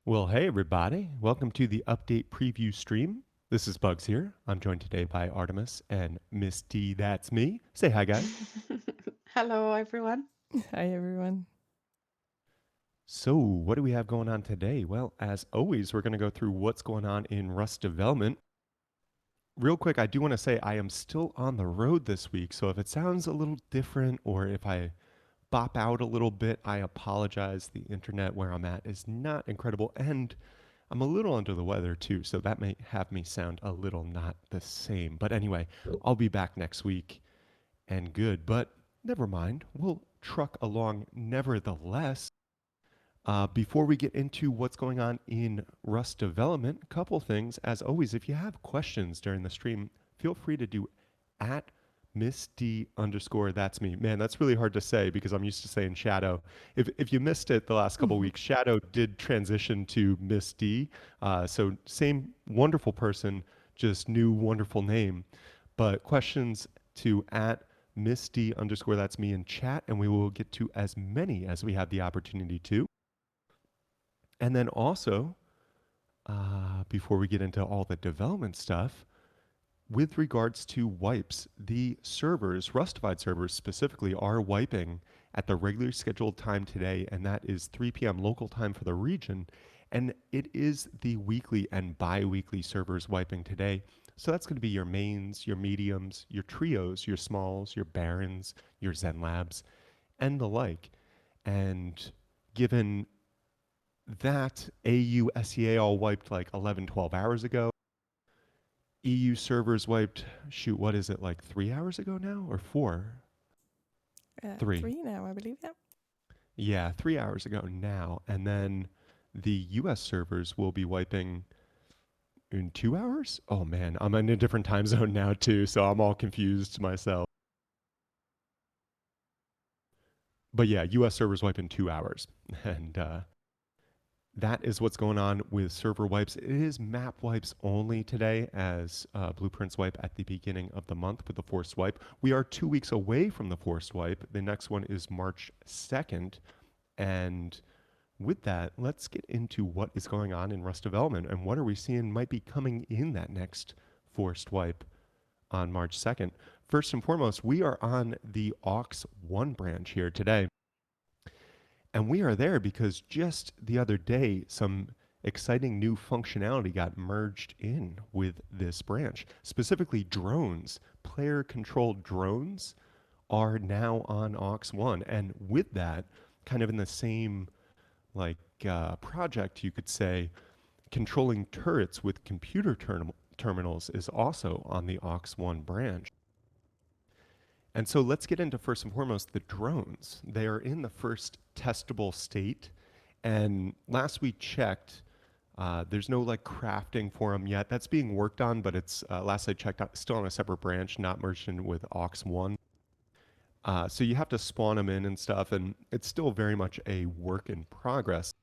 Well, hey everybody. Welcome to the update preview stream. This is Bugs here. I'm joined today by Artemis and Miss D. That's me. Say hi, guys. Hello, everyone. Hi, everyone. So, what do we have going on today? Well, as always, we're going to go through what's going on in Rust development. Real quick, I do want to say I am still on the road this week, so if it sounds a little different or if I bop out a little bit, I apologize. The internet where I'm at is not incredible, and I'm a little under the weather too, so that may have me sound a little not the same. But anyway, I'll be back next week and good. But never mind, we'll truck along nevertheless. Before we get into what's going on in Rust development, a couple things. As always, if you have questions during the stream, feel free to do at Miss D underscore that's me. Man, that's really hard to say because I'm used to saying Shadow. If you missed it the last couple weeks, Shadow did transition to Miss D. So same wonderful person, just new wonderful name. But questions to at Miss D underscore that's me in chat, and we will get to as many as we have the opportunity to. And then also, before we get into all the development stuff, with regards to wipes, the servers, Rustafied servers specifically, are wiping at the regularly scheduled time today, and that is 3 p.m. local time for the region. And it is the weekly and bi weekly servers wiping today. So that's going to be your mains, your mediums, your trios, your smalls, your barons, your Zen labs, and the like. And given that AU SEA all wiped like 11, 12 hours ago. EU servers wiped, shoot, what is it, like 3 hours ago now or four? Three. Three now, I believe. Yep. Yeah, 3 hours ago now. And then the US servers will be wiping in 2 hours? Oh man, I'm in a different time zone now too, so I'm all confused myself. But yeah, US servers wipe in 2 hours. And that is what's going on with server wipes. It is map wipes only today, as Blueprints wipe at the beginning of the month with the forced wipe. We are 2 weeks away from the forced wipe. The next one is March 2nd. And with that, let's get into what is going on in Rust development and what are we seeing might be coming in that next forced wipe on March 2nd. First and foremost, we are on the aux 1 branch here today. And we are there because just the other day, some exciting new functionality got merged in with this branch. Specifically, drones, player controlled drones, are now on aux 1. And with that, kind of in the same like project, you could say, controlling turrets with computer terminals is also on the aux 1 branch. And so let's get into first and foremost the drones. They are in the first testable state. And last we checked, there's no like crafting for them yet. That's being worked on, but it's last I checked, still on a separate branch, not merged in with aux 1. So you have to spawn them in and stuff, and it's still very much a work in progress.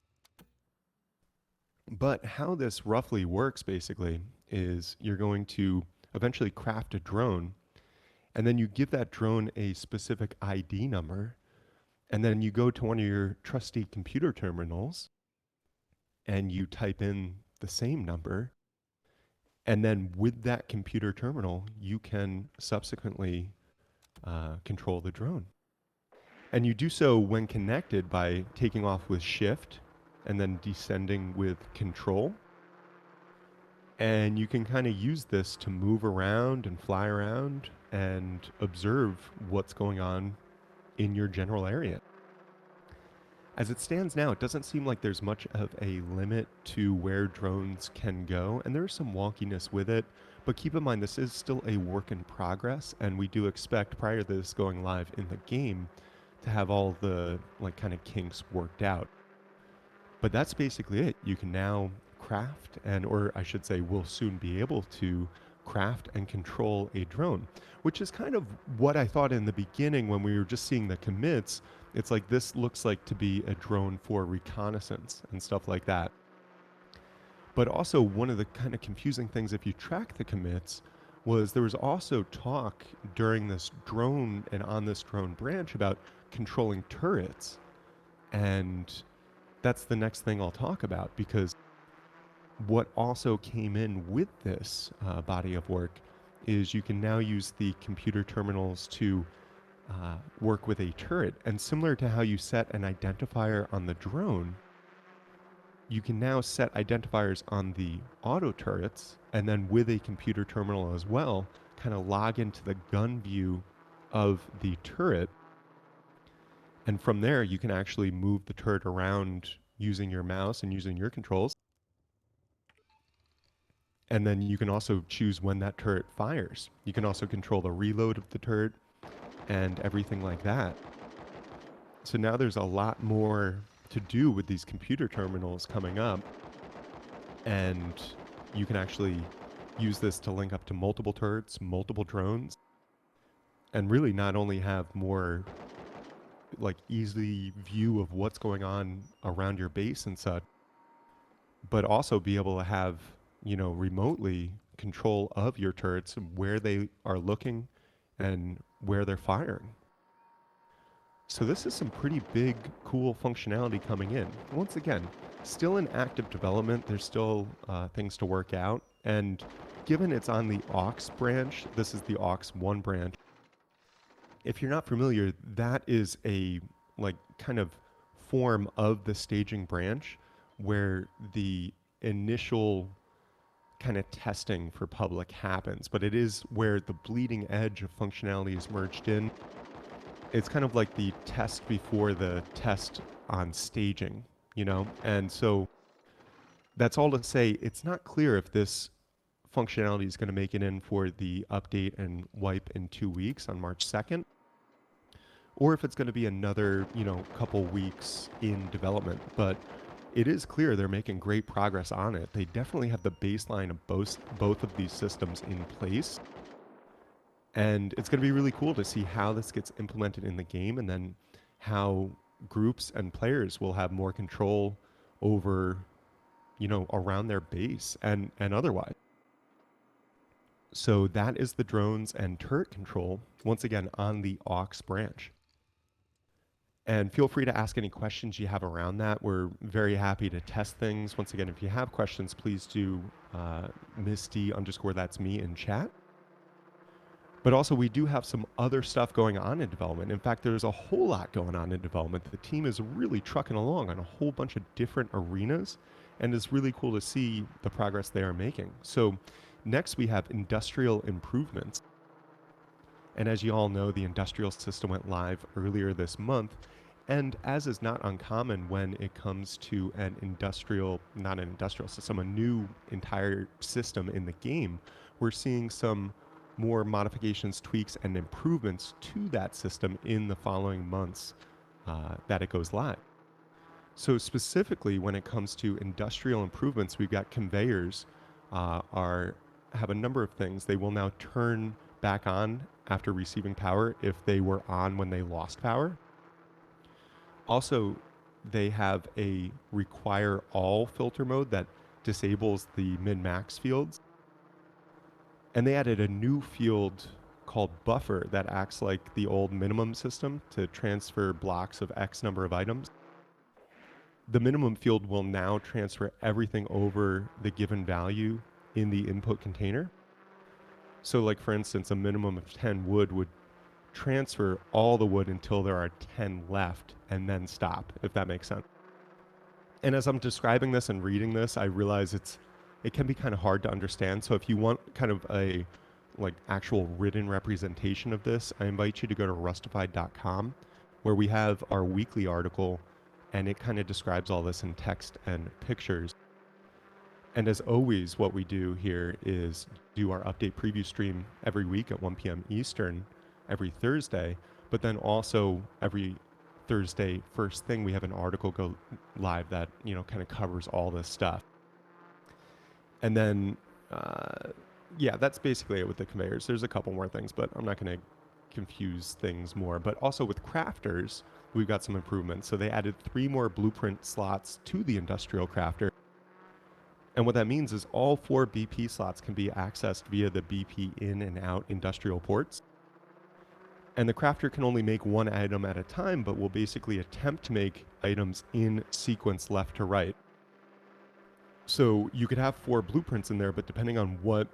But how this roughly works basically is you're going to eventually craft a drone, and then you give that drone a specific ID number, and then you go to one of your trusty computer terminals and you type in the same number. And then with that computer terminal, you can subsequently control the drone. And you do so when connected by taking off with shift and then descending with control. And you can kind of use this to move around and fly around and observe what's going on in your general area. As it stands now, it doesn't seem like there's much of a limit to where drones can go, and there's some wonkiness with it. But keep in mind, this is still a work in progress, and we do expect prior to this going live in the game to have all the like kind of kinks worked out. But that's basically it. You can now craft and, or I should say, will soon be able to craft and control a drone, which is kind of what I thought in the beginning when we were just seeing the commits. It's like this looks like to be a drone for reconnaissance and stuff like that. But also, one of the kind of confusing things, if you track the commits, was there was also talk during this drone and on this drone branch about controlling turrets. And that's the next thing I'll talk about, because what also came in with this body of work is you can now use the computer terminals to work with a turret. And similar to how you set an identifier on the drone, you can now set identifiers on the auto turrets, and then with a computer terminal as well, kind of log into the gun view of the turret. And from there, you can actually move the turret around using your mouse and using your controls. And then you can also choose when that turret fires. You can also control the reload of the turret and everything like that. So now there's a lot more to do with these computer terminals coming up. And you can actually use this to link up to multiple turrets, multiple drones, and really not only have more like easy view of what's going on around your base and such, but also be able to have, remotely control of your turrets, where they are looking and where they're firing. So this is some pretty big, cool functionality coming in. Once again, still in active development. There's still things to work out. And given it's on the aux branch, this is the aux 1 branch. If you're not familiar, that is a like kind of form of the staging branch where the initial kind of testing for public happens, but it is where the bleeding edge of functionality is merged in. It's kind of like the test before the test on staging, And so that's all to say it's not clear if this functionality is going to make it in for the update and wipe in 2 weeks on March 2nd, or if it's going to be another, couple weeks in development. But it is clear they're making great progress on it. They definitely have the baseline of both of these systems in place. And it's going to be really cool to see how this gets implemented in the game, and then how groups and players will have more control over, around their base and otherwise. So that is the drones and turret control, once again, on the aux branch. And feel free to ask any questions you have around that. We're very happy to test things. Once again, if you have questions, please do Misty_that's me in chat. But also, we do have some other stuff going on in development. In fact, there's a whole lot going on in development. The team is really trucking along on a whole bunch of different arenas, and it's really cool to see the progress they are making. So next, we have industrial improvements. And as you all know, the industrial system went live earlier this month. And as is not uncommon when it comes to not an industrial system, a new entire system in the game, we're seeing some more modifications, tweaks, and improvements to that system in the following months that it goes live. So specifically, when it comes to industrial improvements, we've got conveyors have a number of things. They will now turn back on after receiving power if they were on when they lost power. Also, they have a require all filter mode that disables the min-max fields. And they added a new field called buffer that acts like the old minimum system to transfer blocks of X number of items. The minimum field will now transfer everything over the given value in the input container. So like, for instance, a minimum of 10 wood would transfer all the wood until there are 10 left and then stop, if that makes sense. And as I'm describing this and reading this, I realize it can be kind of hard to understand. So if you want kind of a actual written representation of this, I invite you to go to Rustafied.com, where we have our weekly article, and it kind of describes all this in text and pictures. And as always, what we do here is do our update preview stream every week at 1 p.m. Eastern, every Thursday, but then also every Thursday first thing we have an article go live that kind of covers all this stuff. And then that's basically it with the conveyors. There's a couple more things, but I'm not going to confuse things more. But also with crafters, we've got some improvements. So they added 3 more blueprint slots to the industrial crafter. And what that means is all 4 BP slots can be accessed via the BP in and out industrial ports. And the crafter can only make one item at a time, but will basically attempt to make items in sequence left to right. So you could have 4 blueprints in there, but depending on what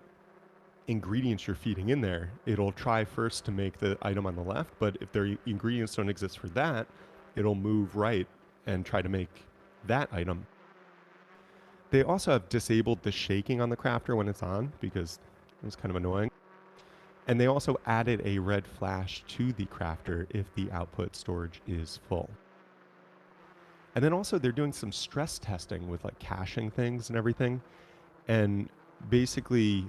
ingredients you're feeding in there, it'll try first to make the item on the left, but if their ingredients don't exist for that, it'll move right and try to make that item. They also have disabled the shaking on the crafter when it's on because it's kind of annoying. And they also added a red flash to the crafter if the output storage is full. And then also they're doing some stress testing with like caching things and everything, and basically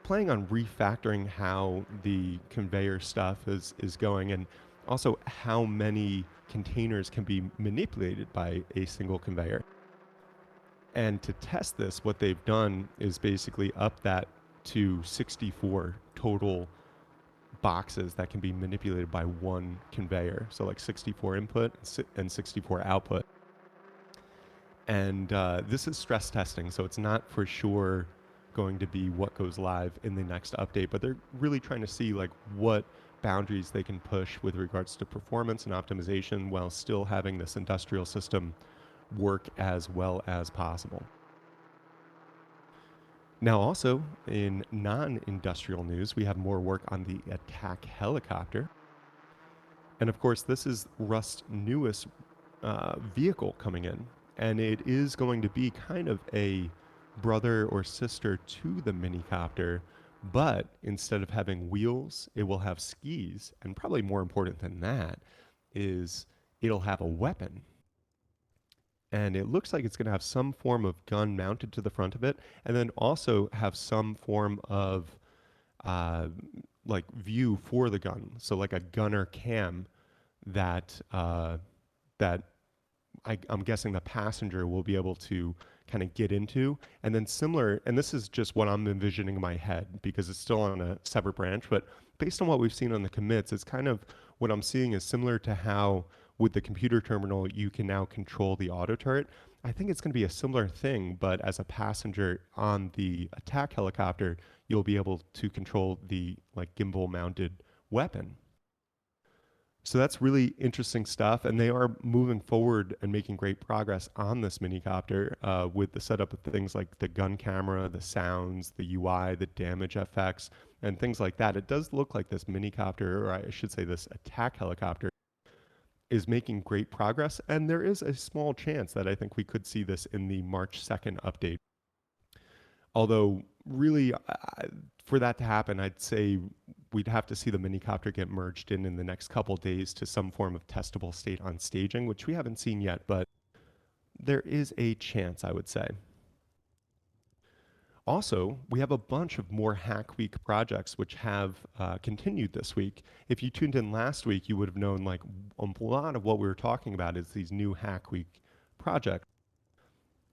planning on refactoring how the conveyor stuff is going, and also how many containers can be manipulated by a single conveyor. And to test this, what they've done is basically up that to 64 total boxes that can be manipulated by one conveyor. So like 64 input and 64 output. And this is stress testing, so it's not for sure going to be what goes live in the next update, but they're really trying to see like what boundaries they can push with regards to performance and optimization while still having this industrial system work as well as possible. Now, also in non-industrial news, we have more work on the attack helicopter. And of course, this is Rust's newest vehicle coming in, and it is going to be kind of a brother or sister to the minicopter, but instead of having wheels, it will have skis, and probably more important than that is it'll have a weapon. And it looks like it's going to have some form of gun mounted to the front of it, and then also have some form of uh, like view for the gun. So like a gunner cam that that I'm guessing the passenger will be able to kind of get into. And then similar, and this is just what I'm envisioning in my head because it's still on a separate branch, but based on what we've seen on the commits, it's kind of what I'm seeing is similar to how with the computer terminal you can now control the auto turret. I think it's going to be a similar thing, but as a passenger on the attack helicopter, you'll be able to control the like gimbal mounted weapon. So that's really interesting stuff, and they are moving forward and making great progress on this minicopter with the setup of things like the gun camera, the sounds, the UI, the damage effects, and things like that. It does look like this minicopter, or I should say this attack helicopter, is making great progress, and there is a small chance that I think we could see this in the March 2nd update. Although, really, for that to happen, I'd say we'd have to see the minicopter get merged in the next couple days to some form of testable state on staging, which we haven't seen yet, but there is a chance, I would say. Also, we have a bunch of more Hack Week projects which have continued this week. If you tuned in last week, you would have known like a lot of what we were talking about is these new Hack Week projects.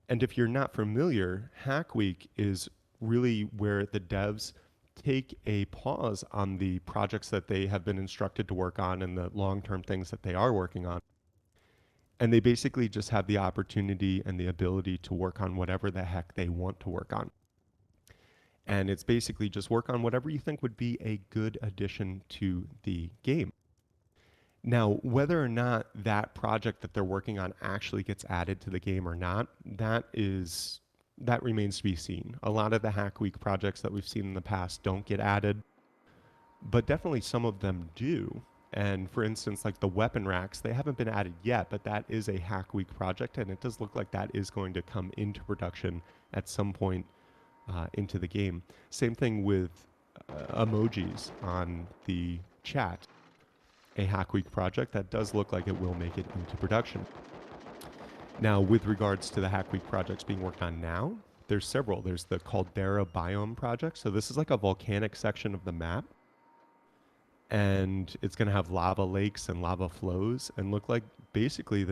And if you're not familiar, Hack Week is really where the devs take a pause on the projects that they have been instructed to work on and the long-term things that they are working on. And they basically just have the opportunity and the ability to work on whatever the heck they want to work on. And it's basically just work on whatever you think would be a good addition to the game. Now, whether or not that project that they're working on actually gets added to the game or not, that remains to be seen. A lot of the Hack Week projects that we've seen in the past don't get added, but definitely some of them do. And for instance, like the weapon racks, they haven't been added yet, but that is a Hack Week project, and it does look like that is going to come into production at some point into the game. Same thing with emojis on the chat. A Hack Week project that does look like it will make it into production. Now, with regards to the Hack Week projects being worked on now, there's several. There's the Caldera Biome project. So this is like a volcanic section of the map. And it's going to have lava lakes and lava flows and look like basically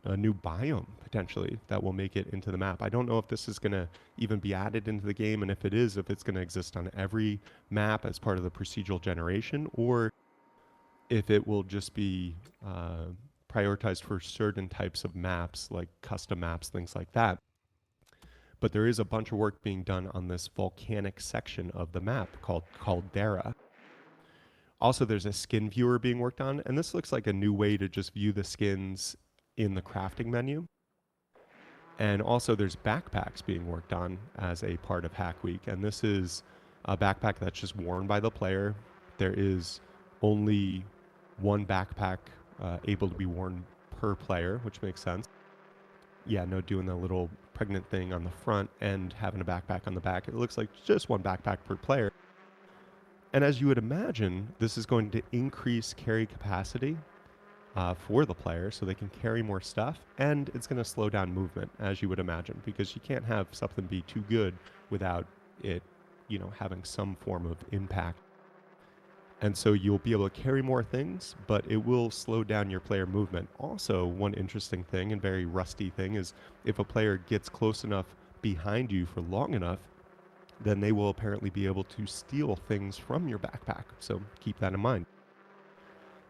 a new biome potentially that will make it into the map. I don't know if this is going to even be added into the game, and if it is, if it's going to exist on every map as part of the procedural generation, or if it will just be prioritized for certain types of maps, like custom maps, things like that. But there is a bunch of work being done on this volcanic section of the map called Caldera. Also, there's a skin viewer being worked on, and this looks like a new way to just view the skins in the crafting menu. And also, there's backpacks being worked on as a part of Hack Week, and this is a backpack that's just worn by the player. There is only one backpack able to be worn per player, which makes sense. Yeah, no doing the little pregnant thing on the front and having a backpack on the back. It looks like just one backpack per player. And as you would imagine, this is going to increase carry capacity for the player so they can carry more stuff, and it's going to slow down movement, as you would imagine, because you can't have something be too good without it, having some form of impact. And so you'll be able to carry more things, but it will slow down your player movement. Also, one interesting thing and very rusty thing is if a player gets close enough behind you for long enough, then they will apparently be able to steal things from your backpack. So keep that in mind.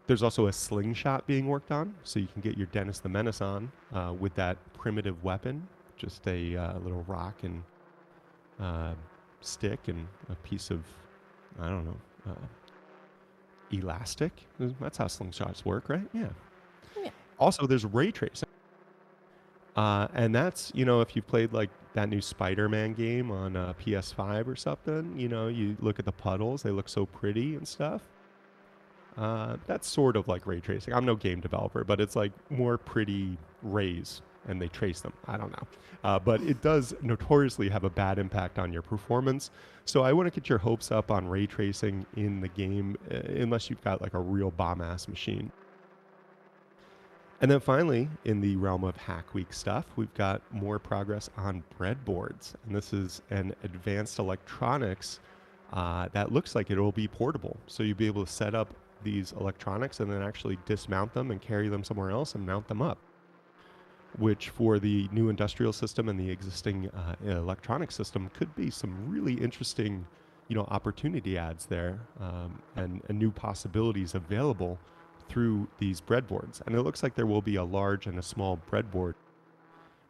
There's also a slingshot being worked on, so you can get your Dennis the Menace on with that primitive weapon, just a little rock and stick and a piece of, I don't know, elastic. That's how slingshots work, right? Yeah. Yeah. Also, there's ray tracing. And that's, if you've played like that new Spider-Man game on PS5 or something, you look at the puddles, they look so pretty and stuff. That's sort of like ray tracing. I'm no game developer, but it's like more pretty rays and they trace them. I don't know. But it does notoriously have a bad impact on your performance. So I wouldn't get your hopes up on ray tracing in the game unless you've got like a real bomb-ass machine. And then finally, in the realm of Hack Week stuff, we've got more progress on breadboards. And this is an advanced electronics that looks like it will be portable. So you'll be able to set up these electronics and then actually dismount them and carry them somewhere else and mount them up, which for the new industrial system and the existing electronic system could be some really interesting, opportunity adds there and new possibilities available through these breadboards. And it looks like there will be a large and a small breadboard.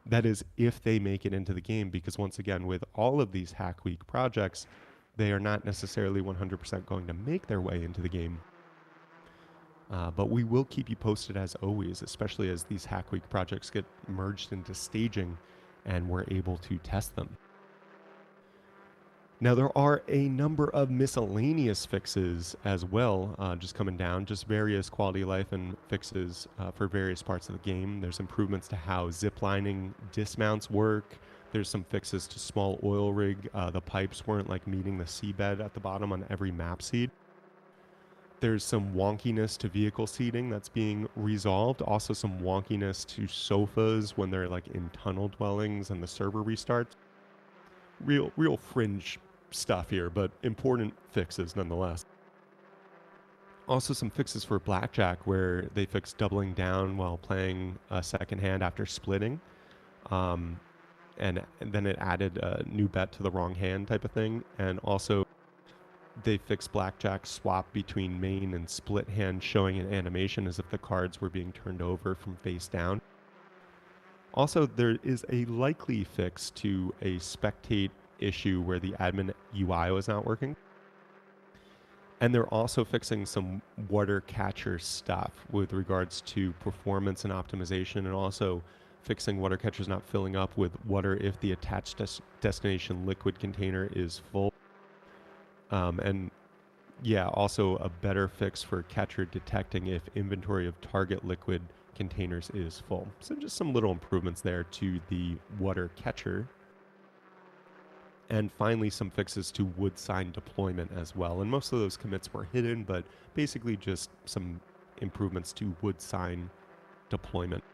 That is if they make it into the game, because once again, with all of these Hack Week projects, they are not necessarily 100% going to make their way into the game. But we will keep you posted as always, especially as these Hack Week projects get merged into staging and we're able to test them. Now, there are a number of miscellaneous fixes as well, just coming down, just various quality of life and fixes for various parts of the game. There's improvements to how ziplining dismounts work. There's some fixes to small oil rig. The pipes weren't like meeting the seabed at the bottom on every map seed. There's some wonkiness to vehicle seating that's being resolved. Also some wonkiness to sofas when they're like in tunnel dwellings and the server restarts. Real fringe stuff here, but important fixes nonetheless. Also some fixes for blackjack where they fixed doubling down while playing a second hand after splitting. And then it added a new bet to the wrong hand type of thing. And also they fixed blackjack swap between main and split hand, showing an animation as if the cards were being turned over from face down. Also, there is a likely fix to a spectate issue where the admin UI was not working. And they're also fixing some water catcher stuff with regards to performance and optimization, and also fixing water catchers not filling up with water if the attached destination liquid container is full. And yeah, also a better fix for catcher detecting if inventory of target liquid containers is full. So just some little improvements there to the water catcher. And finally, some fixes to wood sign deployment as well. And most of those commits were hidden, but basically just some improvements to wood sign deployment.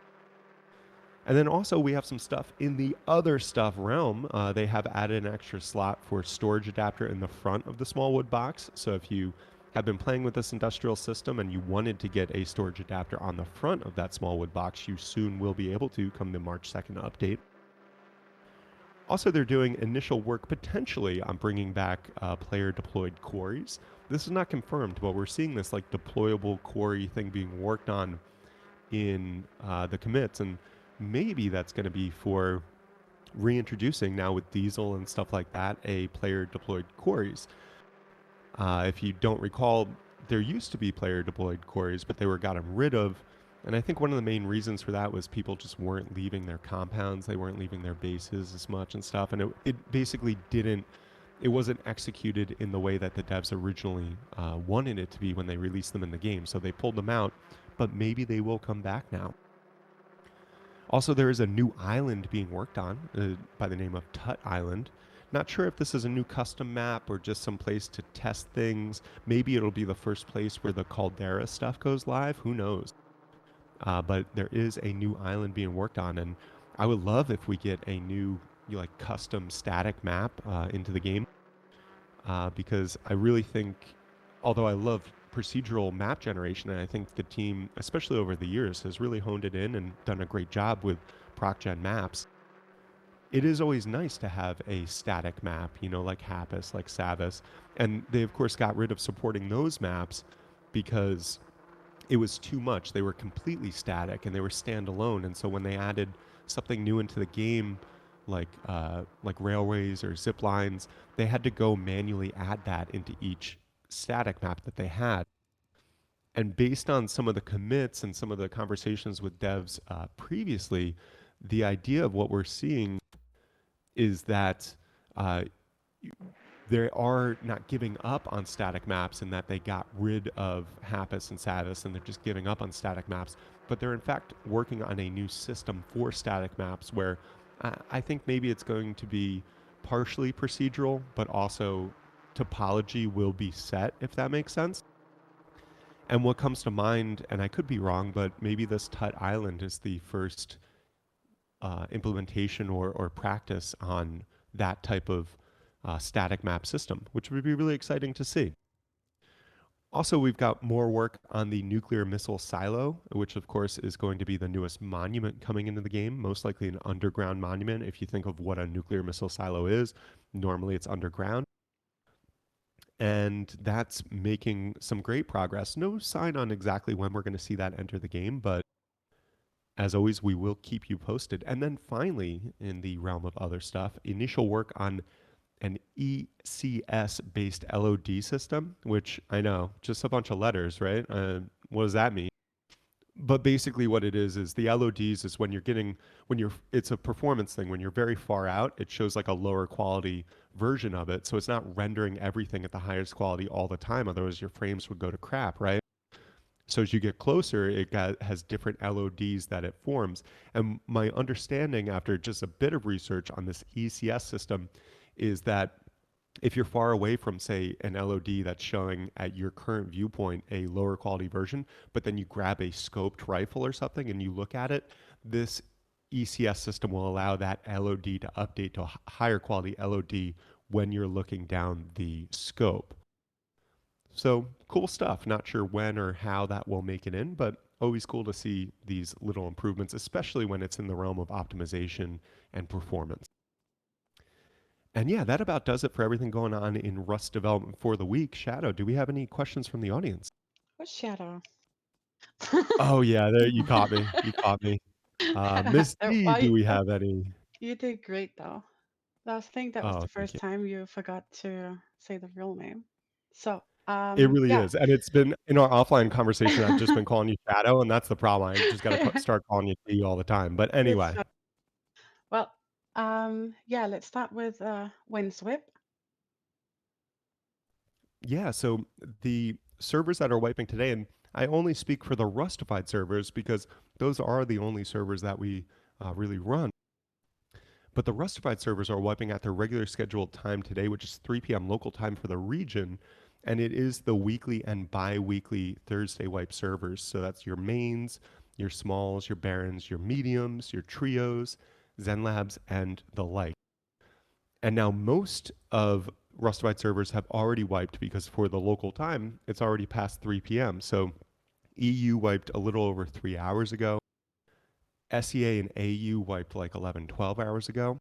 And then also we have some stuff in the other stuff realm. They have added an extra slot for storage adapter in the front of the small wood box. So if you have been playing with this industrial system and you wanted to get a storage adapter on the front of that small wood box, you soon will be able to come the March 2nd update. Also, they're doing initial work potentially on bringing back player deployed quarries. This is not confirmed, but we're seeing this like deployable quarry thing being worked on in the commits, and maybe that's going to be for reintroducing now with diesel and stuff like that, a player deployed quarries. If you don't recall, there used to be player deployed quarries, but they were gotten rid of. And I think one of the main reasons for that was people just weren't leaving their compounds, they weren't leaving their bases as much and stuff. And it basically didn't, it wasn't executed in the way that the devs originally wanted it to be when they released them in the game. So they pulled them out, but maybe they will come back now. Also, there is a new island being worked on by the name of Tut Island. Not sure if this is a new custom map or just some place to test things. Maybe it'll be the first place where the Caldera stuff goes live. Who knows? But there is a new island being worked on, and I would love if we get a new like custom static map into the game because I really think, although I love procedural map generation, and I think the team, especially over the years, has really honed it in and done a great job with proc-gen maps. It is always nice to have a static map, like Happus, like Savus. And they, of course, got rid of supporting those maps because it was too much. They were completely static and they were standalone. And so when they added something new into the game, like railways or zip lines, they had to go manually add that into each static map that they had. And based on some of the commits and some of the conversations with devs previously, the idea of what we're seeing is that uh, they are not giving up on static maps and that they got rid of Happus and Satis and they're just giving up on static maps, but they're in fact working on a new system for static maps where I think maybe it's going to be partially procedural, but also topology will be set, if that makes sense. And what comes to mind, and I could be wrong, but maybe this Tut Island is the first implementation or practice on that type of static map system, which would be really exciting to see. Also, we've got more work on the nuclear missile silo, which of course is going to be the newest monument coming into the game, most likely an underground monument. If you think of what a nuclear missile silo is, normally it's underground. And that's making some great progress. No sign on exactly when we're going to see that enter the game, but as always, we will keep you posted. And then finally, in the realm of other stuff, initial work on an ECS based LOD system, which I know, just a bunch of letters, right? What does that mean? But basically, what it is the LODs is when you're getting, it's a performance thing. When you're very far out, it shows like a lower quality version of it. So it's not rendering everything at the highest quality all the time. Otherwise, your frames would go to crap, right? So as you get closer, has different LODs that it forms. And my understanding after just a bit of research on this ECS system is that if you're far away from, say, an LOD that's showing at your current viewpoint a lower quality version, but then you grab a scoped rifle or something and you look at it, this ECS system will allow that LOD to update to a higher quality LOD when you're looking down the scope. So cool stuff. Not sure when or how that will make it in, but always cool to see these little improvements, especially when it's in the realm of optimization and performance. And yeah, that about does it for everything going on in Rust development for the week. Shadow, do we have any questions from the audience? What shadow? Oh yeah, there you caught me. You caught me. Miss D, do I, we have any? you did great though. I think that was Oh, the thank first you. time you forgot to say the real name. So, It really yeah. is, and it's been in our offline conversation. I've just been calling you Shadow, and that's the problem. I just got to start calling you D all the time. But It's anyway, well, yeah, let's start with Windsweep. yeah, so the servers that are wiping today, and I only speak for the Rustified servers because those are the only servers that we really run. But the Rustified servers are wiping at their regular scheduled time today, which is 3 p.m. local time for the region. And it is the weekly and bi weekly Thursday wipe servers. So that's your mains, your smalls, your barons, your mediums, your trios, Zen Labs, and the like. And now most of Rustified servers have already wiped because for the local time, it's already past 3 p.m. So EU wiped a little over 3 hours ago. SEA and AU wiped like 11, 12 hours ago.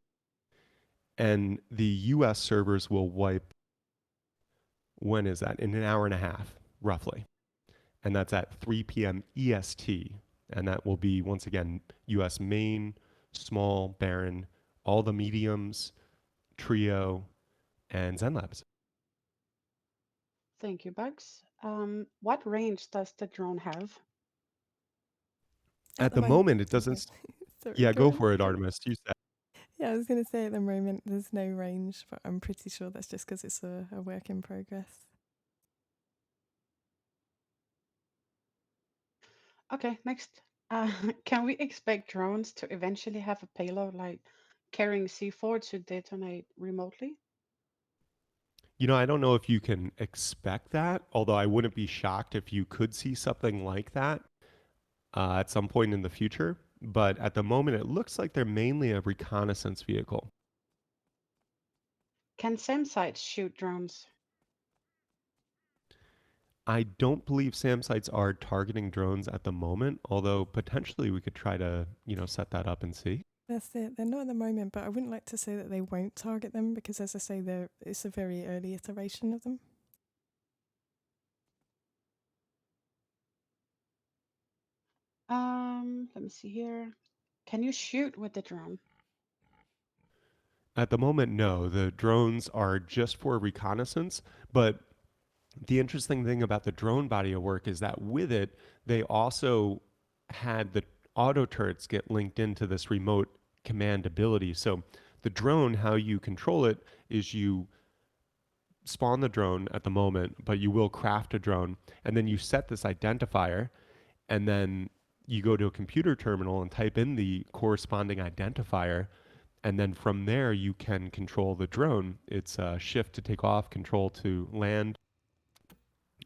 And the US servers will wipe, when is that? In an hour and a half, roughly. And that's at 3 p.m. EST. And that will be, once again, US main, small, Baron, all the mediums, Trio, and Zen Labs. Thank you, Bugs. What range does the drone have? At At the the moment, moment, it doesn't. okay. Sorry, Yeah, go go on. for it, Artemis. You said. Yeah, I was going to say at the moment there's no range, but I'm pretty sure that's just because it's a work in progress. Okay, next. Uh, can we expect drones to eventually have a payload like carrying C4 to detonate remotely? I don't know if you can expect that, although I wouldn't be shocked if you could see something like that at some point in the future. But at the moment, it looks like they're mainly a reconnaissance vehicle. Can SAM sites shoot drones? I don't believe SAM sites are targeting drones at the moment, although potentially we could try to, set that up and see. That's it. They're not at the moment, but I wouldn't like to say that they won't target them because, as I say, it's a very early iteration of them. Let me see here. Can you shoot with the drone? At the moment, no. The drones are just for reconnaissance, but the interesting thing about the drone body of work is that with it, they also had the auto turrets get linked into this remote command ability. So the drone, how you control it is you spawn the drone at the moment, but you will craft a drone, and then you set this identifier, and then you go to a computer terminal and type in the corresponding identifier, and then from there you can control the drone. It's shift to take off, control to land.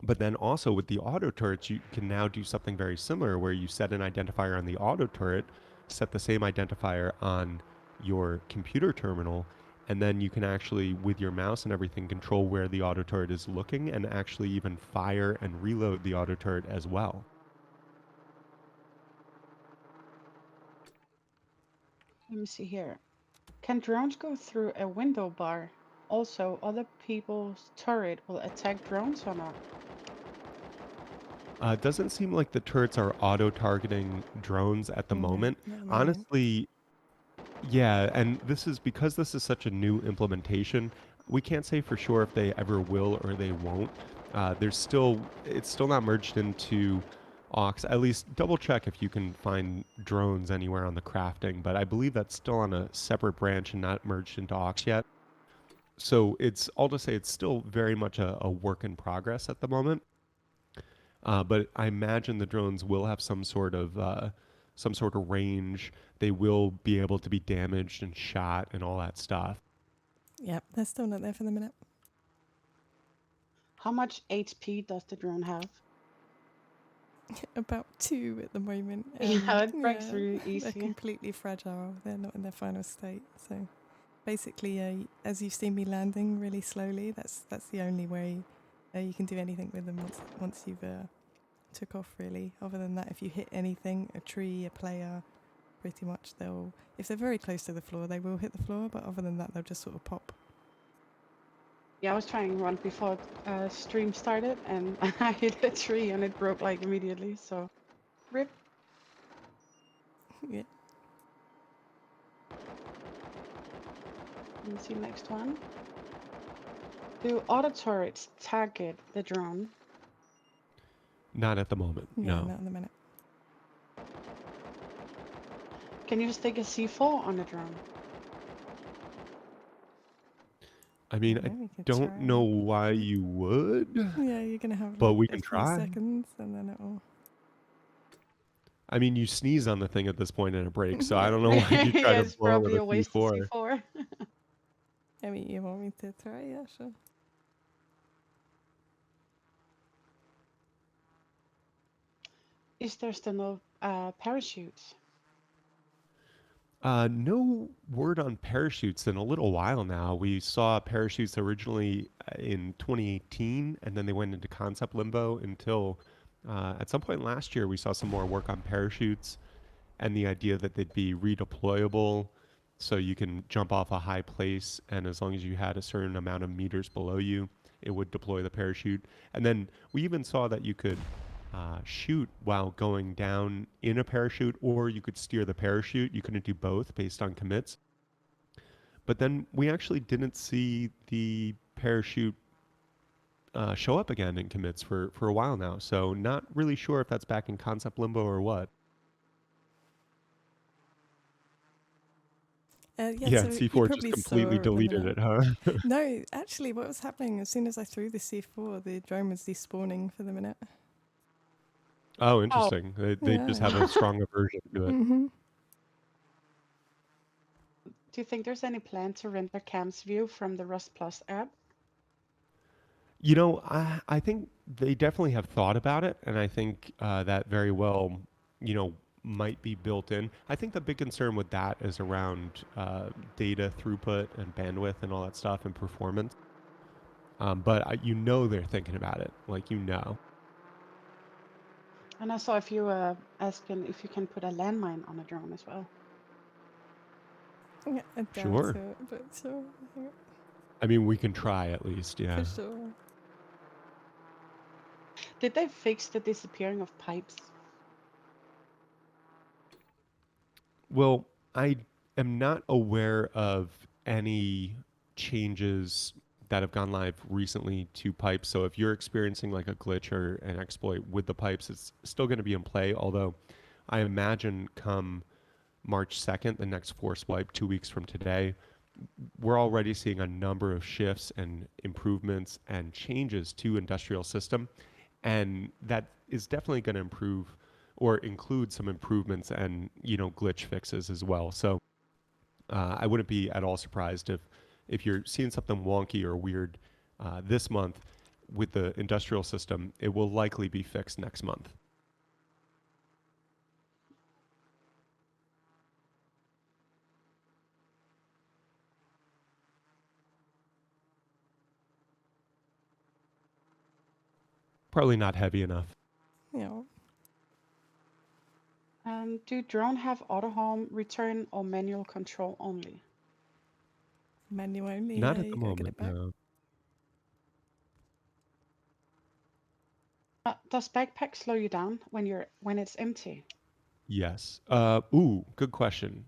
But then also with the auto turrets, you can now do something very similar where you set an identifier on the auto turret, set the same identifier on your computer terminal, and then you can actually, with your mouse and everything, control where the auto turret is looking and actually even fire and reload the auto turret as well. Let me see here. Can drones go through a window bar? Also, other people's turret will attack drones or not? It doesn't seem like the turrets are auto targeting drones at the No, moment. not at the moment. Honestly, yeah, and this is such a new implementation. We can't say for sure if they ever will or they won't. It's still not merged into Aux. At least double check if you can find drones anywhere on the crafting, but I believe that's still on a separate branch and not merged into Aux yet. So it's all to say it's still very much a work in progress at the moment. But I imagine the drones will have some sort of range. They will be able to be damaged and shot and all that stuff. Yep, they're still not there for the minute. How much HP does the drone have? About 2 at the moment, Yeah, and it breaks yeah, really they're easy. completely fragile. They're not in their final state. So basically, as you've seen me landing really slowly, that's the only way you can do anything with them once you've took off. Really, other than that, if you hit anything, a tree, a player, pretty much they'll. If they're very close to the floor, they will hit the floor. But other than that, they'll just sort of pop. Yeah, I was trying one before stream started and I hit a tree and it broke like immediately. So, rip. Yeah. Let me see next one. Do auto turrets target the drone? Not at the moment, Yeah, no. not in the minute. Can you stick a C4 on the drone? I mean, I Yeah, we could don't know try. why you would, Yeah, you're gonna have but like we a can few try. seconds, and then it'll. I mean, you sneeze on the thing at this point and it breaks, so I Yeah. don't know why you try Yeah, to it's blow with probably a a waste of C4. C4. I mean, you want me to try? Yeah, sure. Is there still no parachutes? No word on parachutes in a little while now. We saw parachutes originally in 2018, and then they went into concept limbo until at some point last year we saw some more work on parachutes and the idea that they'd be redeployable so you can jump off a high place, and as long as you had a certain amount of meters below you, it would deploy the parachute. And then we even saw that you could shoot while going down in a parachute, or you could steer the parachute. You couldn't do both based on commits. But then we actually didn't see the parachute show up again in commits for a while now. So not really sure if that's back in concept limbo or what. Yeah, Yeah, so you C4 just probably completely saw at the deleted minute. it, huh? No, actually, what was happening as soon as I threw the C4, the drone was despawning for the minute. Oh, Oh, interesting. They just Yeah. have a strong aversion to it. Mm-hmm. do you think there's any plan to render Cam's view from the Rust Plus app? You know, I think they definitely have thought about it, and I think that very well, you know, might be built in. I think the big concern with that is around data throughput and bandwidth and all that stuff and performance. But you know they're thinking about it, like you know. And I saw if you asking if you can put a landmine on a drone as well. Yeah, I doubt Sure. it, but sure, yeah, I mean, we can try at least, for yeah. sure. Did they fix the disappearing of pipes? Well, I am not aware of any changes that have gone live recently to pipes. So if you're experiencing like a glitch or an exploit with the pipes, it's still going to be in play. Although I imagine come March 2nd, the next force wipe, 2 weeks from today, we're already seeing a number of shifts and improvements and changes to industrial system, and that is definitely going to improve or include some improvements and glitch fixes as well. So I wouldn't be at all surprised if you're seeing something wonky or weird this month with the industrial system. It will likely be fixed next month. Probably not heavy enough. Yeah, Do drone have auto home, return, or manual control only? manual only. Not Yeah, at the you gotta get moment, it back. no. Does backpack slow you down when it's empty? Yes. Good question.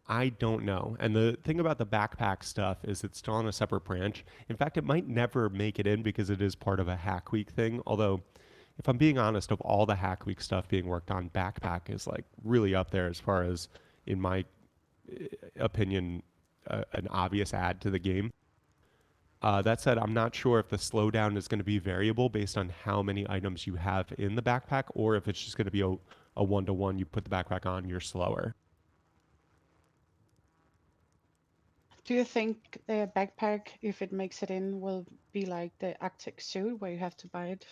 I don't know. And the thing about the backpack stuff is it's still on a separate branch. In fact, it might never make it in because it is part of a Hack Week thing. Although, if I'm being honest, of all the Hack Week stuff being worked on, backpack is like really up there as far as, in my opinion, an obvious add to the game. That said, I'm not sure if the slowdown is going to be variable based on how many items you have in the backpack, or if it's just going to be a one-to-one. You put the backpack on, you're slower. Do you think the backpack, if it makes it in, will be like the Arctic suit where you have to buy it?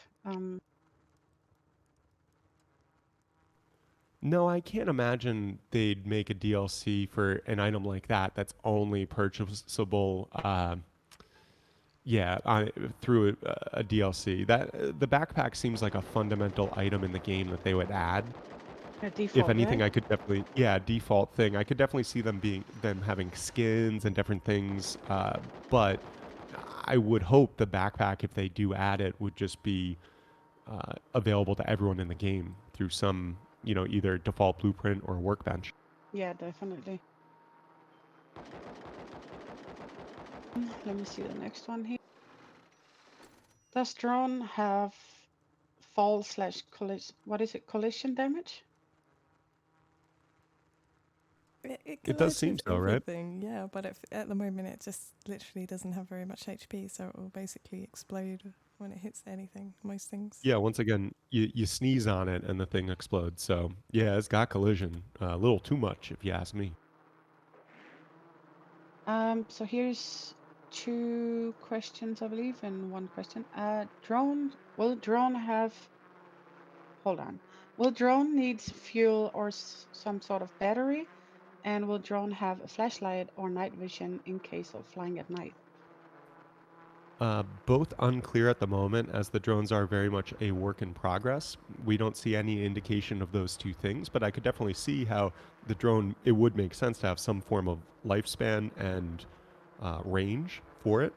No, I can't imagine they'd make a DLC for an item like that that's only purchasable, yeah, through a DLC. That the backpack seems like a fundamental item in the game that they would add. A If default, anything, right? I could definitely, yeah, default thing. I could definitely see them having skins and different things. But I would hope the backpack, if they do add it, would just be available to everyone in the game through some, either default blueprint or workbench. Yeah, definitely. Let me see the next one here. Does drone have fall slash collision? What is it? Collision damage? It It does collides seem with so, right? everything, yeah, but at the moment it just literally doesn't have very much HP, so it will basically explode when it hits anything, most things. Yeah, once again, you sneeze on it and the thing explodes. So yeah, it's got collision. A little too much, if you ask me. So here's two questions, I believe, and one question. Will drone have, hold on. Will drone needs fuel or some sort of battery? And will drone have a flashlight or night vision in case of flying at night? Both unclear at the moment, as the drones are very much a work in progress. We don't see any indication of those two things, but I could definitely see how the drone, it would make sense to have some form of lifespan and range for it.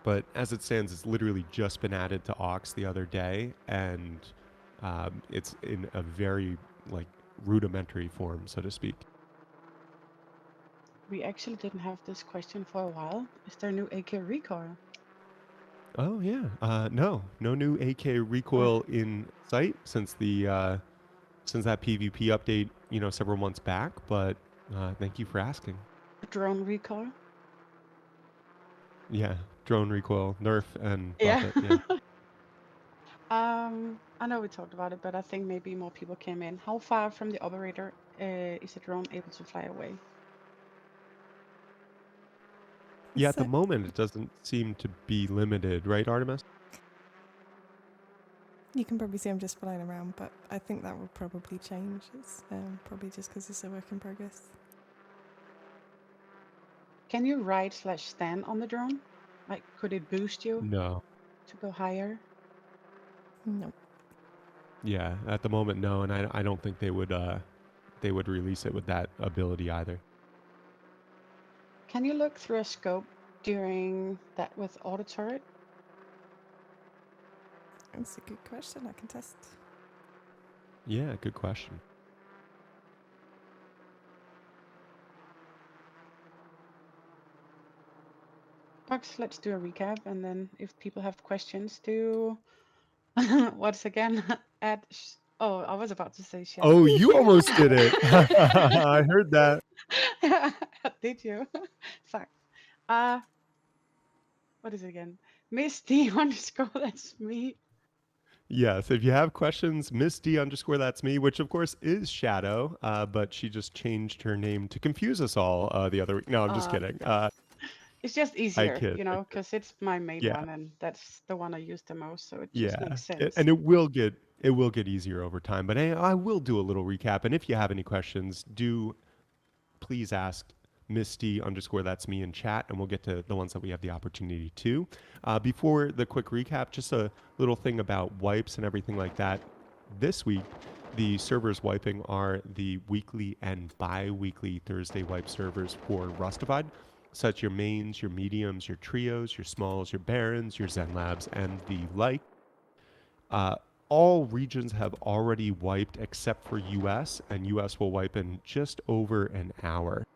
But as it stands, it's literally just been added to Aux the other day, and it's in a very like rudimentary form, so to speak. We actually didn't have this question for a while. Is there new AK recoil? Oh yeah. No new AK Or recoil in sight since that PvP update, several months back. But thank you for asking. a drone recoil? Yeah, drone recoil, nerf and buff Yeah. it. Yeah. I know we talked about it, but I think maybe more people came in. How far from the operator is a drone able to fly away? Yeah, at the So moment it doesn't seem to be limited, right, Artemis? you can probably see I'm just flying around, but I think that will probably change. It's probably just because it's a work in progress. Can you ride/stand on the drone? Like, could it boost you No. to go higher? No, Yeah, at the moment, no, and I don't think they would release it with that ability either. Can you look through a scope during that with auto turret? that's a good question. I can test. Yeah, good question. Bugs, let's do a recap, and then if people have questions, do once again add. Oh, I was about to say Oh, shadow. you almost did it. I heard that. Did you? Fuck. Uh, what is it again? Miss D underscore, that's me. Yes, if you have questions, Miss D underscore that's me, which of course is Shadow, but she just changed her name to confuse us all the other week. No, I'm just kidding. It's just I easier, kid. I kid. because it's my main Yeah, one and that's the one I use the most, so it just yeah, makes sense. and it will get easier over time. But I will do a little recap, and if you have any questions, do please ask Misty underscore that's me in chat, and we'll get to the ones that we have the opportunity to. Before the quick recap, just a little thing about wipes and everything like that. This week, the servers wiping are the weekly and bi-weekly Thursday wipe servers for Rustafied. Such your mains, your mediums, your trios, your smalls, your barons, your Zen labs, and the like. Uh, all regions have already wiped except for US, and US will wipe in just over an hour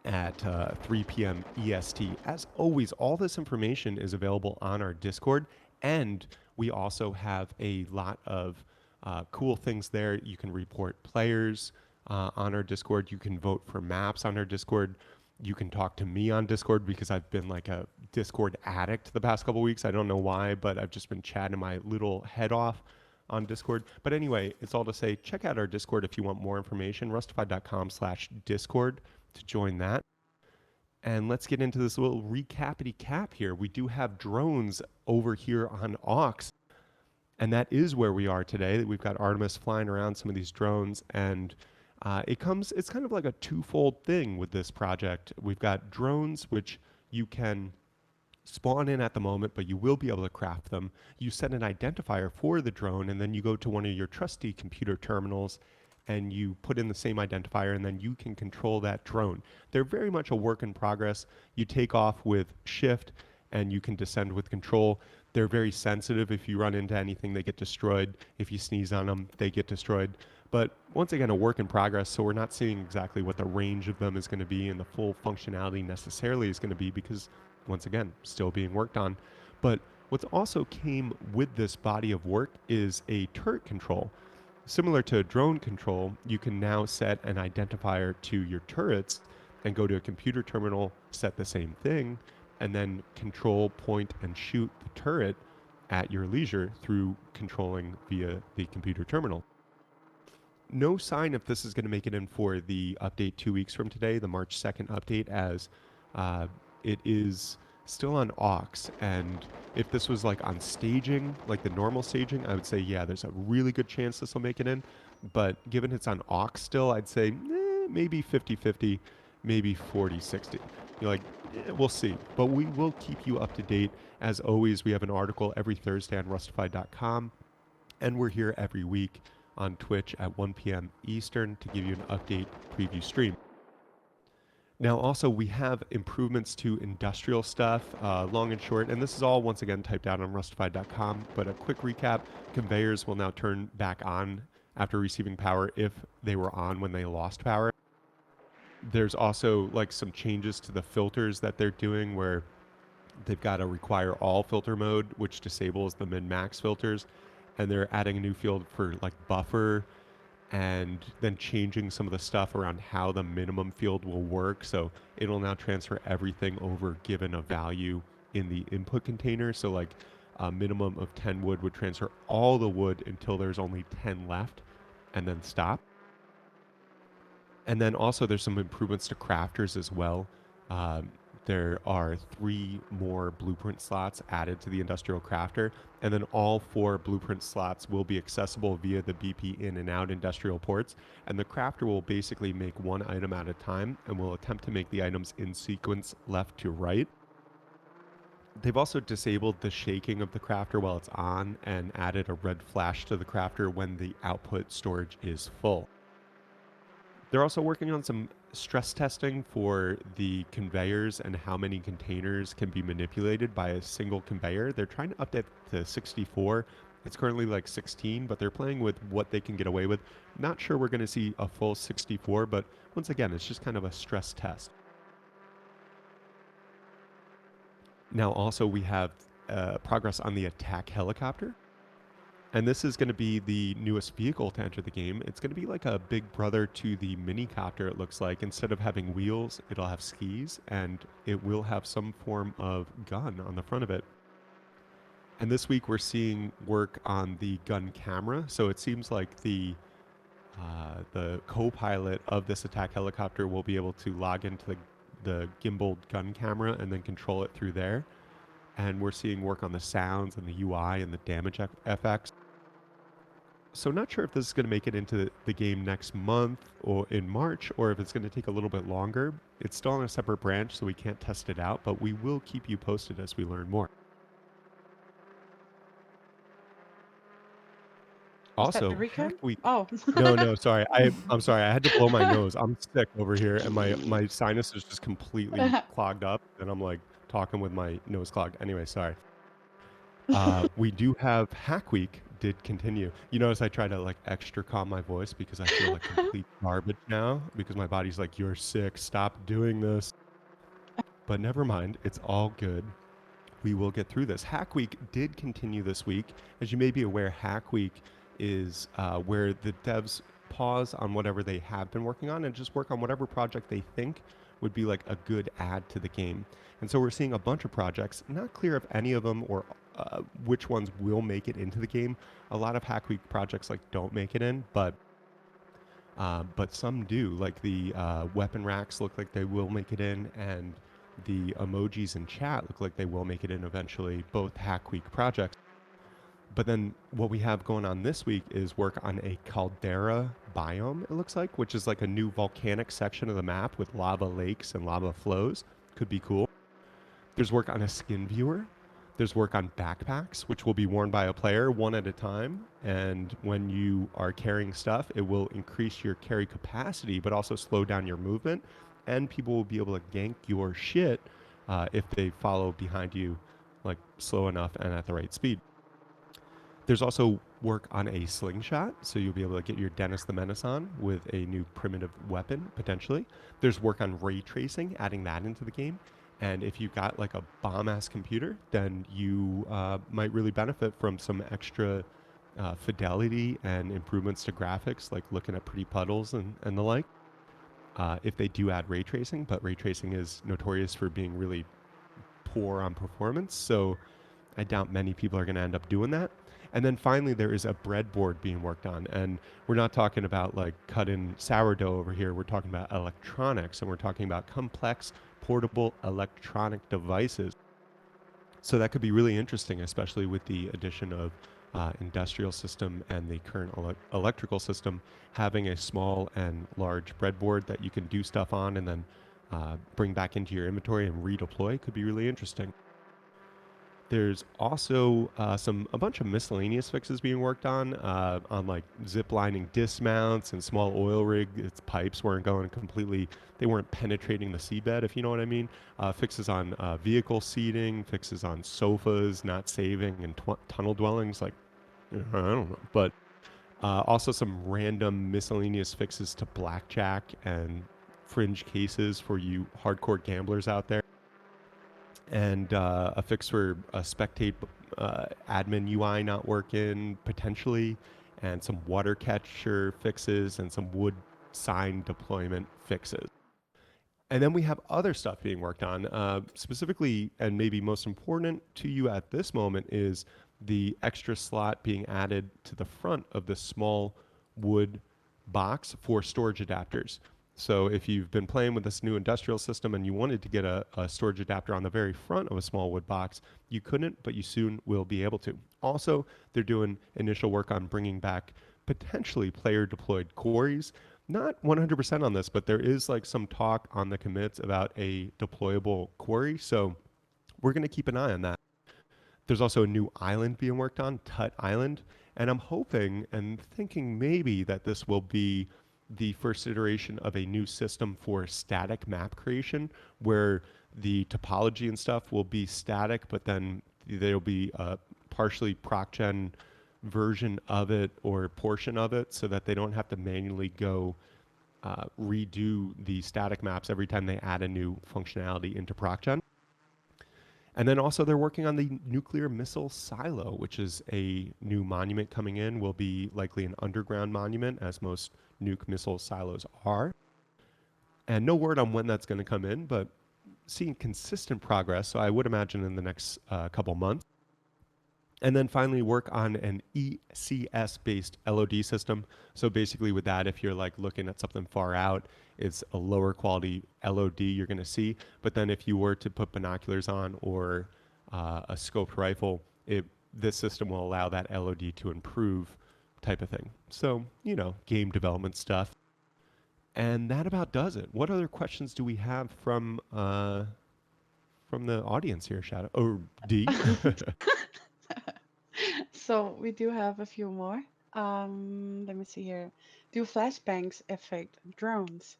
at 3 p.m. EST. As always, all this information is available on our Discord, and we also have a lot of cool things there. You can report players on our Discord. You can vote for maps on our Discord. You can talk to me on Discord because I've been like a Discord addict the past couple weeks. I don't know why, but I've just been chatting my little head off on Discord. But anyway, it's all to say, check out our Discord if you want more information. Rustified.com/Discord to join that. And let's get into this little recapity cap here. We do have drones over here on Aux, and that is where we are today. We've got Artemis flying around some of these drones, and it's kind of like a twofold thing with this project. We've got drones, which you can spawn in at the moment, but you will be able to craft them. You set an identifier for the drone, and then you go to one of your trusty computer terminals and you put in the same identifier, and then you can control that drone. They're very much a work in progress. You take off with shift and you can descend with control. They're very sensitive. If you run into anything, they get destroyed. If you sneeze on them, they get destroyed. But once again, a work in progress, so we're not seeing exactly what the range of them is going to be and the full functionality necessarily is going to be because, once again, still being worked on. But what's also came with this body of work is a turret control. Similar to drone control, you can now set an identifier to your turrets and go to a computer terminal, set the same thing, and then control, point, and shoot the turret at your leisure through controlling via the computer terminal. No sign if this is going to make it in for the update 2 weeks from today, the March 2nd update, as it is still on aux. And if this was like on staging, like the normal staging, I would say, yeah, there's a really good chance this will make it in. But given it's on aux still, I'd say maybe 50-50, maybe 40-60. You're like, we'll see. But we will keep you up to date. As always, we have an article every Thursday on rustified.com. And we're here every week on Twitch at 1 p.m. Eastern to give you an update preview stream. Now, also, we have improvements to industrial stuff, long and short, and this is all, once again, typed out on rustified.com. But a quick recap, conveyors will now turn back on after receiving power if they were on when they lost power. There's also like some changes to the filters that they're doing where They've got a require all filter mode, which disables the min-max filters, and they're adding a new field for like buffer, and then changing some of the stuff around how the minimum field will work. So it'll now transfer everything over given a value in the input container. So like a minimum of 10 wood would transfer all the wood until there's only 10 left and then stop. And then also there's some improvements to crafters as well. Um, there are 3 more blueprint slots added to the industrial crafter, and then all 4 blueprint slots will be accessible via the BP in and out industrial ports. And the crafter will basically make one item at a time and will attempt to make the items in sequence left to right. They've also disabled the shaking of the crafter while it's on and added a red flash to the crafter when the output storage is full. They're also working on some stress testing for the conveyors and how many containers can be manipulated by a single conveyor. They're trying to update to 64. It's currently like 16, but they're playing with what they can get away with. Not sure we're going to see a full 64, but once again, it's just kind of a stress test. Now, also, we have progress on the attack helicopter. And this is going to be the newest vehicle to enter the game. It's going to be like a big brother to the minicopter, it looks like. Instead of having wheels, it'll have skis, and it will have some form of gun on the front of it. And this week we're seeing work on the gun camera. So it seems like the co-pilot of this attack helicopter will be able to log into the gimbaled gun camera and then control it through there. And we're seeing work on the sounds and the UI and the damage FX. So not sure if this is going to make it into the game next month or in March, or if it's going to take a little bit longer. It's still on a separate branch, so we can't test it out, but we will keep you posted as we learn more. Was that Also, the recap? Hack Week. Oh. No, sorry. I'm sorry. I had to blow my nose. I'm sick over here, and my sinus is just completely clogged up, and I'm like talking with my nose clogged. Anyway, sorry. We do have Hack Week did continue. You notice I try to like extra calm my voice because I feel like complete garbage now because my body's like, you're sick, stop doing this. But never mind, it's all good. We will get through this. Hack Week did continue this week. As you may be aware, Hack Week is where the devs pause on whatever they have been working on and just work on whatever project they think would be like a good add to the game. And so we're seeing a bunch of projects, not clear if any of them or which ones will make it into the game. A lot of Hack Week projects like don't make it in, but some do. Like the weapon racks look like they will make it in, and the emojis in chat look like they will make it in eventually. Both Hack Week projects. But then what we have going on this week is work on a caldera biome, it looks like, which is like a new volcanic section of the map with lava lakes and lava flows. Could be cool. There's work on a skin viewer. There's work on backpacks, which will be worn by a player one at a time. And when you are carrying stuff, it will increase your carry capacity, but also slow down your movement. And people will be able to gank your shit if they follow behind you, like slow enough and at the right speed. There's also work on a slingshot, so you'll be able to get your Dennis the Menace on with a new primitive weapon, potentially. There's work on ray tracing, adding that into the game. And if you've got like a bomb-ass computer, then you might really benefit from some extra fidelity and improvements to graphics, like looking at pretty puddles and the like. If they do add ray tracing, but ray tracing is notorious for being really poor on performance, so I doubt many people are going to end up doing that. And then finally, there is a breadboard being worked on. And we're not talking about like cut in sourdough over here. We're talking about electronics, and we're talking about complex portable electronic devices. So that could be really interesting, especially with the addition of industrial system and the current electrical system, having a small and large breadboard that you can do stuff on and then bring back into your inventory and redeploy could be really interesting. There's also a bunch of miscellaneous fixes being worked on like zip lining dismounts and small oil rig. Its pipes weren't going completely, they weren't penetrating the seabed, if you know what I mean. Fixes on vehicle seating, fixes on sofas not saving, and tunnel dwellings. Like, I don't know. But also some random miscellaneous fixes to blackjack and fringe cases for you hardcore gamblers out there. and a fix for a spectate admin UI not working potentially, and some water catcher fixes and some wood sign deployment fixes. And then we have other stuff being worked on, specifically, and maybe most important to you at this moment is the extra slot being added to the front of the small wood box for storage adapters. So if you've been playing with this new industrial system and you wanted to get a storage adapter on the very front of a small wood box, you couldn't, but you soon will be able to. Also, they're doing initial work on bringing back potentially player deployed quarries. Not 100% on this, but there is like some talk on the commits about a deployable quarry. So we're going to keep an eye on that. There's also a new island being worked on, Tut Island. And I'm hoping and thinking maybe that this will be the first iteration of a new system for static map creation where the topology and stuff will be static, but then there'll be a partially proc-gen version of it or portion of it so that they don't have to manually go redo the static maps every time they add a new functionality into ProcGen. And then also they're working on the nuclear missile silo, which is a new monument coming in, will be likely an underground monument, as most nuke missile silos are. And no word on when that's going to come in, but seeing consistent progress. So I would imagine in the next couple months. And then finally work on an ECS based LOD system. So basically with that, if you're like looking at something far out, it's a lower quality LOD you're going to see. But then if you were to put binoculars on or a scoped rifle, this system will allow that LOD to improve type of thing. So, you know, game development stuff. And that about does it. What other questions do we have from the audience here, Shadow? Or D? So we do have a few more. Let me see here. Do flashbangs affect drones?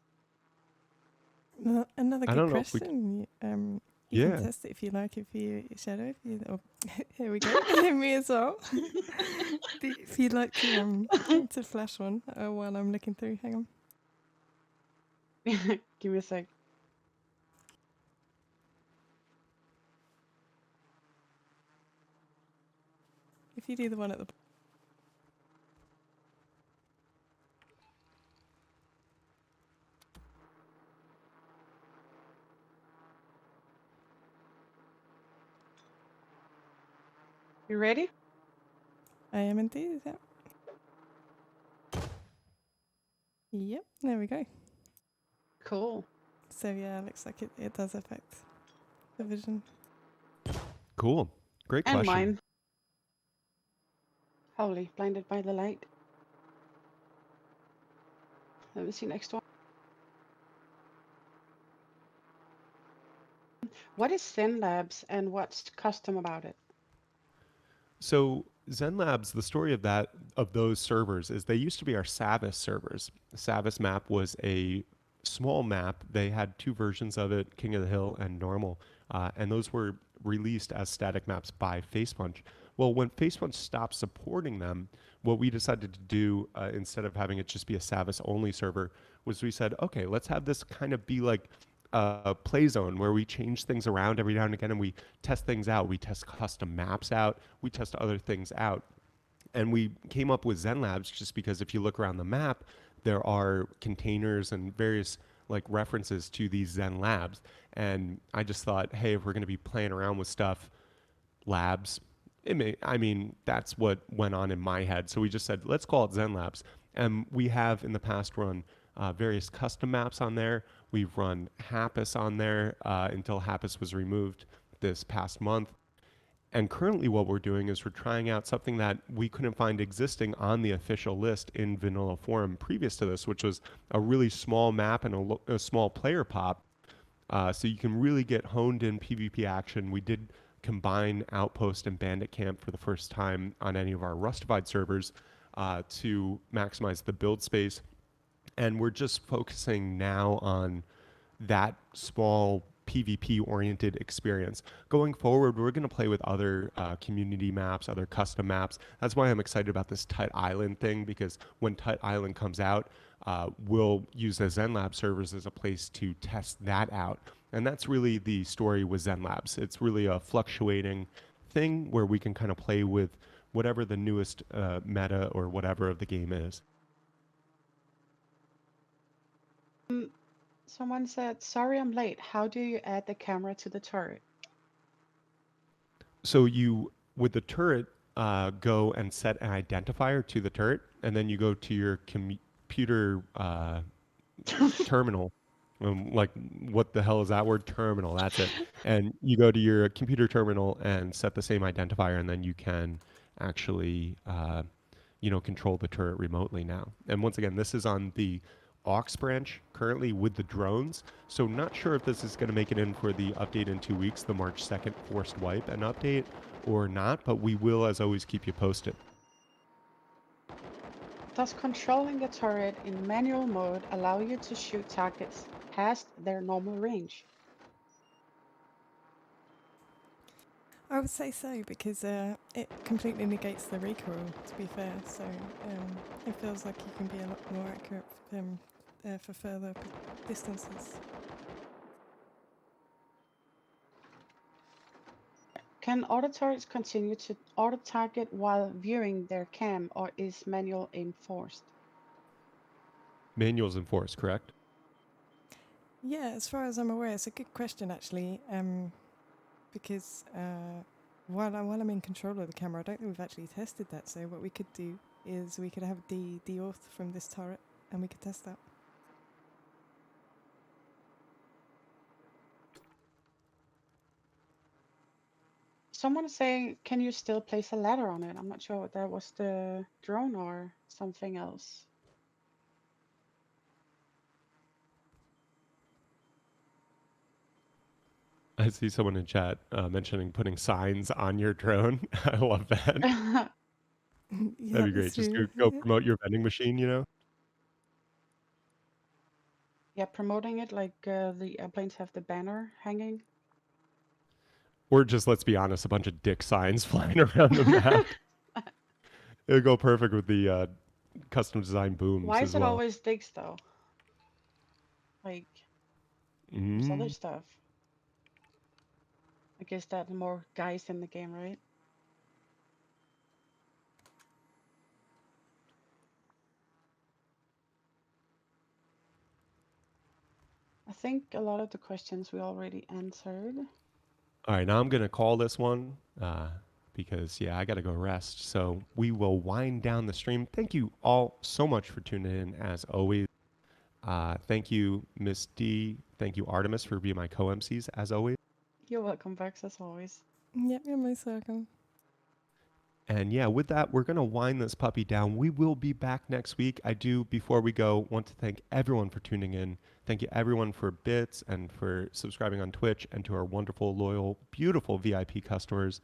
Another I good don't know if we. question. You can Yeah. test it if you like. If you shadow, if you oh, here we go. Me as well. If you'd like to flash one while I'm looking through, hang on. Give me a sec. If you do the one at the You ready? I am indeed. Yeah. Yep. There we go. Cool. So yeah, looks like it does affect the vision. Cool. Great And question. mine. Holy, blinded by the light. Let me see next one. What is Zen Labs and what's custom about it? So Zen Labs, the story of that of those servers is they used to be our Savvis servers. Savvis map was a small map. They had two versions of it, King of the Hill and normal, and those were released as static maps by Facepunch. Well, when Facepunch stopped supporting them, what we decided to do instead of having it just be a Savvis only server was we said, okay, let's have this kind of be like a play zone where we change things around every now and again and we test things out. We test custom maps out. We test other things out. And we came up with Zen Labs just because if you look around the map, there are containers and various like references to these Zen Labs. And I just thought, hey, if we're going to be playing around with stuff, labs, I mean, that's what went on in my head. So we just said, let's call it Zen Labs. And we have in the past run various custom maps on there. We've run Happus on there until Happus was removed this past month. And currently, what we're doing is we're trying out something that we couldn't find existing on the official list in vanilla form previous to this, which was a really small map and a small player pop. So you can really get honed in PvP action. We did combine Outpost and Bandit Camp for the first time on any of our Rustafied servers to maximize the build space. And we're just focusing now on that small PvP oriented experience. Going forward, we're going to play with other community maps, other custom maps. That's why I'm excited about this Tut Island thing, because when Tut Island comes out, we'll use the Zen Lab servers as a place to test that out. And that's really the story with Zen Labs. It's really a fluctuating thing where we can kind of play with whatever the newest meta or whatever of the game is. Someone said, "Sorry, I'm late. How do you add the camera to the turret?" So you, with the turret, go and set an identifier to the turret, and then you go to your computer terminal. Like, what the hell is that word? Terminal. That's it. And you go to your computer terminal and set the same identifier, and then you can actually, control the turret remotely now. And once again, this is on the aux branch currently with the drones. So not sure if this is going to make it in for the update in 2 weeks, the March 2nd forced wipe and update, or not. But we will, as always, keep you posted. Does controlling the turret in manual mode allow you to shoot targets past their normal range? I would say so because it completely negates the recoil. To be fair, so it feels like you can be a lot more accurate for further distances. Can auto turrets continue to auto target while viewing their cam, or is manual aim forced? Manuals enforced, correct? Yeah, as far as I'm aware, it's a good question actually. Because while I'm in control of the camera, I don't think we've actually tested that. So what we could do is we could have the auth from this turret, and we could test that. Someone is saying, can you still place a ladder on it? I'm not sure what that was, the drone or something else. I see someone in chat mentioning putting signs on your drone. I love that. Yeah, That'd be great. that's Just true. to go promote your vending machine. Yeah, promoting it like the airplanes have the banner hanging. Or just, let's be honest, a bunch of dick signs flying around the map. It would go perfect with the custom design booms Why as is it well. always dicks though? Like, there's other Mm. stuff. I guess that more guys in the game, right? I think a lot of the questions we already answered. All right, now I'm going to call this one because, yeah, I got to go rest. So we will wind down the stream. Thank you all so much for tuning in, as always. Thank you, Miss D. Thank you, Artemis, for being my co-MCs, as always. You're welcome, Vex, as always. Yep, you're most welcome. And yeah, with that, we're going to wind this puppy down. We will be back next week. I do, before we go, want to thank everyone for tuning in. Thank you, everyone, for bits and for subscribing on Twitch, and to our wonderful, loyal, beautiful VIP customers.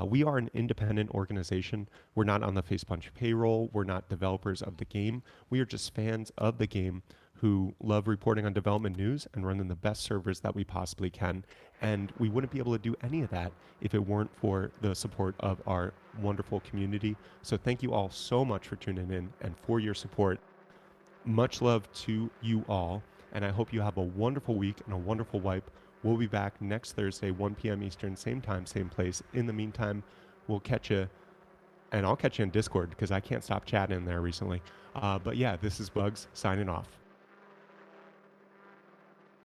We are an independent organization. We're not on the FacePunch payroll. We're not developers of the game. We are just fans of the game who love reporting on development news and running the best servers that we possibly can. And we wouldn't be able to do any of that if it weren't for the support of our wonderful community. So thank you all so much for tuning in and for your support. Much love to you all. And I hope you have a wonderful week and a wonderful wipe. We'll be back next Thursday, 1 p.m. Eastern, same time, same place. In the meantime, we'll catch you, and I'll catch you in Discord because I can't stop chatting in there recently. But yeah, this is Bugs signing off.